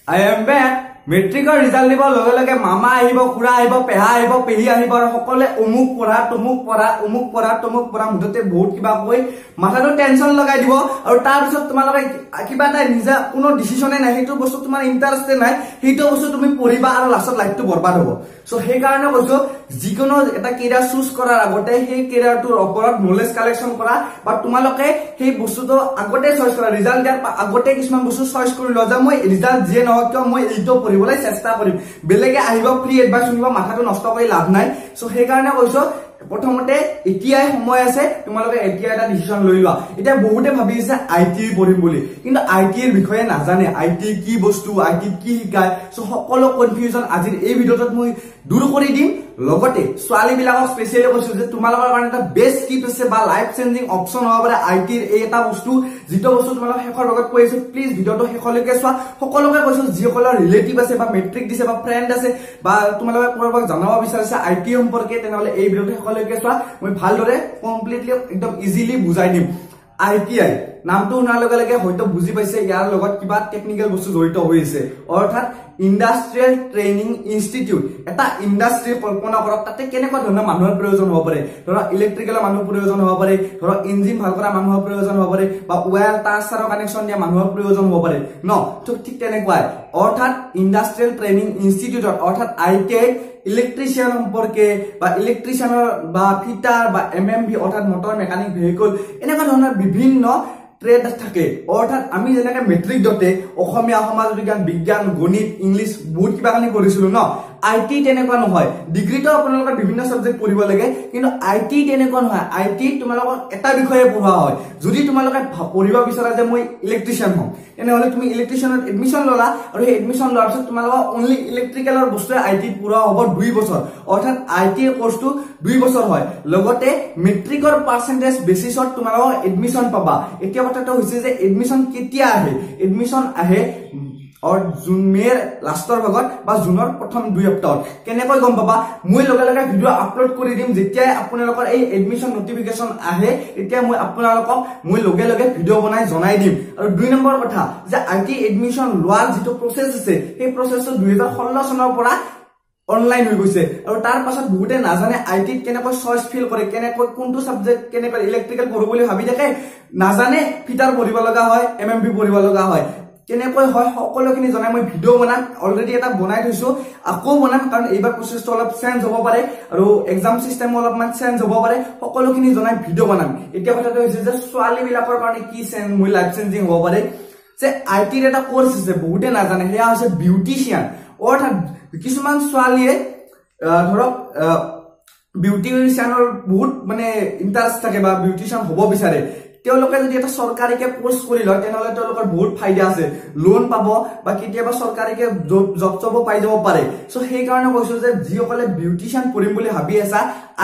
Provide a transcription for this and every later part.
I am back. মেট্ৰিকৰ result দিব লগে লগে মামা আহিব, খুৰা আহিব, পেহা আহিব, পেহী আহিব আৰু সকলে অমুক পঢ়া, তমুক পঢ়া, অমুক পঢ়া, তমুক পঢ়া মুঠতে বহুত কিবা কৈ মাথাটো টেনচন লগাই দিব আৰু তাৰ পিছত তোমালোকে কিবা এটা নিজা কোনো ডিসিশনে নাই, সেইটো বস্তু তোমাৰ ইন্টাৰেষ্টে নাই, সেইটো বস্তু তুমি পঢ়িবা আৰু লাষ্টত লাইফটো বৰবাদ হ'ব। সো সেই কাৰণে কৈছো যিকোনো এটা কেৰিয়াৰ চুজ কৰাৰ আগতে সেই কেৰিয়াৰটোৰ ওপৰত নলেজ কালেকশন কৰা বা তোমালোকে সেই বস্তুটো আগতে চইচ কৰা, ৰিজাল্ট দিয়াৰ আগতে কিছুমান বস্তু চইচ কৰি লোৱা যে মই ৰিজাল্ট যিয়ে নহওক কিয় মই এইটো পঢ়িবলৈ চেষ্টা কৰিম, বেলেগে আহিব ফ্ৰী এডভাইস শুনিব, মাথাটো নষ্ট কৰি লাভ নাই। সো সেই কাৰণে কৈছো প্ৰথমতে এতিয়াই সময় আছে, তোমালোকে এতিয়া এটা ডিসিশন লৈ লোৱা। এতিয়া বহুতে ভাবি আছে আইটি পঢ়িম বুলি, কিন্তু আইটি এর বিষয়ে নাজানে, আইটি কি বস্তু, আইটি কি শিকায়। সো সকলো কনফিউজন আজিৰ এই ভিডিওত মই দূৰ কৰি দিম। লগতে ছোৱালী বিলাকক স্পেশালি কৈছো যে তোমালোকৰ কাৰণে এটা বেষ্ট টিপ আছে বা লাইফ চেঞ্জিং অপচন হ'ব পাৰে আইটিৰ এই এটা বস্তু, যিটো বস্তু তোমালোক শেষৰ ভাগত কৈ আছো। প্লিজ ভিডিওটো শেষলৈকে চোৱা। সকলোকে কৈছো যিসকলৰ ৰিলেটিভ আছে বা মেট্ৰিক দিছে বা ফ্ৰেণ্ড আছে বা তোমালোকে কৰবাক জানাব বিচাৰিছে আইটি সম্পৰ্কে, তেনেহলে এই ভিডিওটো শেষলৈকে চোৱা। মই ভালদৰে কমপ্লিটলি একদম ইজিলি বুজাই দিম। ITI নামটো শুনাৰ লগে লগে হয়তো বুজি পাইছে ইয়াৰ লগত কিবা টেকনিক্যাল বস্তু জড়িত হৈ আছে, অৰ্থাৎ ইন্ডাষ্ট্ৰিয়েল ট্ৰেইনিং ইনষ্টিটিউট। এটা ইন্ডাষ্ট্ৰি কল্পনা কৰক, তাতে কেনেকুৱা ধৰণৰ মানুহৰ প্ৰয়োজন হ'ব পাৰে। ধৰক ইলেক্ট্ৰিকেলৰ মানুহৰ প্ৰয়োজন হ'ব পাৰে, ধৰক ইঞ্জিন ভাল কৰা মানুহৰ প্ৰয়োজন হ'ব পাৰে, বা ৱায়াৰ তাঁৰ চাৰৰ কানেকশ্যন দিয়া মানুহৰ প্ৰয়োজন হ'ব পাৰে ন। ঠিক তেনেকুৱাই অৰ্থাৎ ইন্ডাষ্ট্ৰিয়েল ট্ৰেইনিং ইনষ্টিটিউটত অৰ্থাৎ ITI ইলেকট্ৰিশিয়ান সম্পৰ্কে বা ইলেকট্ৰিশিয়ানৰ বা ফিটাৰ বা MMV অৰ্থাৎ মোটৰ মেকানিক ভেহিকল এনেকুৱা ধৰণৰ বিভিন্ন ট্রেড থাকে। অর্থাৎ আমি যেনেকে মেট্রিক দতে অসমীয়া, সমাজ বিজ্ঞান, বিজ্ঞান, গণিত, ইংলিশ বহুত কিবা কানি কৰিছিলো ন। আইটি তেনেকুৱা নহয়, ডিগ্ৰীটো আপোনালোকৰ বিভিন্ন সাবজেক্ট পঢ়িব লাগে, কিন্তু আইটি তেনেকুৱা নহয়। আইটি তোমালোকক এটা বিষয়ে পঢ়োৱা হয়। যদি তোমালোকে পঢ়িব বিচাৰা যে মই ইলেকট্ৰিশিয়ান হম, তেনেহলে তুমি ইলেকট্ৰিশিয়ানত এডমিশন ললা আৰু সেই এডমিশন লোৱাৰ পিছত তোমালোকক অনলি ইলেকট্ৰিকেলৰ বস্তুৱে আইটি পঢ়োৱা হ'ব 2 বছৰ। অৰ্থাৎ আইটি কোৰ্সটো 2 বছৰ হয়। লগতে মেট্ৰিকৰ পাৰ্সেন্টেজ বেসিছত তোমালোকক এডমিশন পাবা। এতিয়া কথাটো হৈছে যে এডমিশন কেতিয়া আহে, এডমিশন আহে জুন মেৰ লাষ্টৰ ভাগত বা জুনৰ প্ৰথম 2 সপ্তাহত। কেনেকৈ গম পাবা, মই লগে লগে ভিডিও আপলোড কৰি দিম। যেতিয়া আপোনালোকৰ এই এডমিশন নোটিফিকেশন আহে এতিয়া মই আপোনালোকক লগে লগে ভিডিও বনাই জনাই দিম। আৰু 2 নম্বৰ কথা যে আইটি এডমিশন লোৱাৰ যেটো প্ৰসেস আছে সেই প্ৰসেসটো 2016 চনৰ পৰা অনলাইন হৈ গৈছে। আৰু তাৰ পাছত বহুতে নাজানে আইটিত কেনেকৈ চইচ ফিল কৰে, কেনেকৈ কোনটো সাবজেক্ট কেনেকৈ ইলেক্ট্ৰিকেল পঢ়িব বুলি ভাবি থাকে, নাজানে ফিটাৰ পঢ়িব লগা হয়, MMV পঢ়িব লগা হয়। কেনেকৈ হয় সকলোখিনি জনাই মই ভিডিও বনাম, অলৰেডি এটা বনাই থৈছো, আকৌ বনাম, কাৰণ এইবাৰ প্ৰসেসটো অলপ চেঞ্জ হ'ব পাৰে আৰু এক্সাম সিস্টেম অলপমান চেঞ্জ হ'ব পাৰে। সকলোখিনি জনাই ভিডিও বনাম। এতিয়া কথাটো হৈছে যে ছোৱালী বিলাকৰ কাৰণে কি চেঞ্জ মই লাইফ চেঞ্জিং হ'ব পাৰে, যে আইটিৰ এটা কোৰ্স আছে বহুতে নাজানে, সেয়া হৈছে বিউটিশিয়ান। অৰ্থাৎ কিছুমান ছোৱালীয়ে ধৰক বিউটিশিয়ানৰ বহুত মানে ইন্টাৰেষ্ট থাকে বা বিউটিশিয়ান হ'ব বিচাৰে, তেওঁলোকে যদি এটা সৰকাৰিকে কোৰ্স কৰি লয় তেনেহলে তেওঁলোকৰ বহুত ফাইদা আছে, লোন পাব বা কেতিয়াবা সৰকাৰিকে জব পাই যাব পাৰে। সো সেই কাৰণে কৈছো যে যিসকলে বিউটিশিয়ান পঢ়িম বুলি ভাবি আছা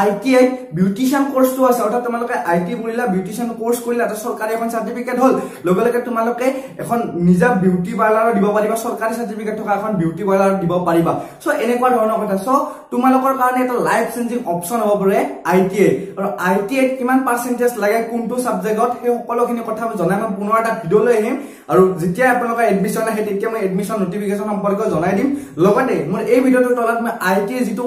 ITI বিউটিশিয়ান কোর্সটো আছে। অৰ্থাৎ তোমালোকে আইটি পঢ়িলা, বিউটিশিয়ান কোৰ্স কৰিলা, এটা সৰকাৰি এখন সাৰ্টিফিকেট হল, লগে লগে তোমালোকে এখন নিজা বিউটি পাৰ্লাৰ দিব পাৰিবা, সৰকাৰি সাৰ্টিফিকেট থকা এখন বিউটি পাৰ্লাৰ দিব পাৰিবা। সো এনেকুৱা ধৰণৰ কথা। সো তোমালোকৰ কাৰণে এটা লাইফ চেঞ্জিং অপচন হ'ব পাৰে ITI। আৰু ITI কিমান পাৰ্সেন্টেজ লাগে কোনটো সাবজেক্টত সেই সকলোখিনি কথা মই জনাই মই পুনৰ এটা ভিডিও লৈ আহিম। আৰু যেতিয়া আপোনালোকৰ এডমিশন আহে তেতিয়া মই এডমিশন নোটিফিকেশন সম্পৰ্কে জনাই দিম। লগতে মোৰ এই ভিডিওটোৰ তলত মই ITI যেটো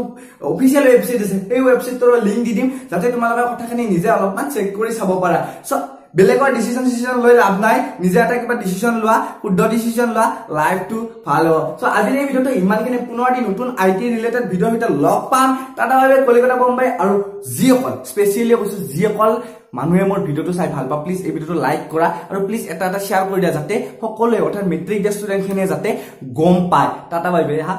অফিচিয়েল ওয়েবসাইট আছে সেই ওয়েবসাইটৰ লিংক দি দিম, যাতে তোমালোকে কথাখিনি নিজে অলপমান চেক কৰি চাব পাৰা। সো বেলেগৰ ডিসিশন লৈ লাভ নাই, নিজে এটা কিবা ডিসিশন লোৱা, শুদ্ধ ডিসিশন লোৱা, লাইফটো ভাল হ'ব। সো আজিৰ এই ভিডিওটো ইমানখিনি, পুনৰ দি নতুন আইটি ৰিলেটেড ভিডিও ভিতৰত লগ পাম। Tata bye bye, Calcutta Bombay. আৰু যিসকল স্পেশালি কৈছো যিসকল মানুহে মোৰ ভিডিওটো চাই ভাল পা, প্লিজ এই ভিডিওটো লাইক কৰা আৰু প্লিজ এটা শ্বেয়াৰ কৰি দিয়া, যাতে সকলোৱে অৰ্থাৎ মেট্ৰিক দিয়া ষ্টুডেণ্টখিনিয়ে যাতে গম পায়। টাটা বাই বাই হা।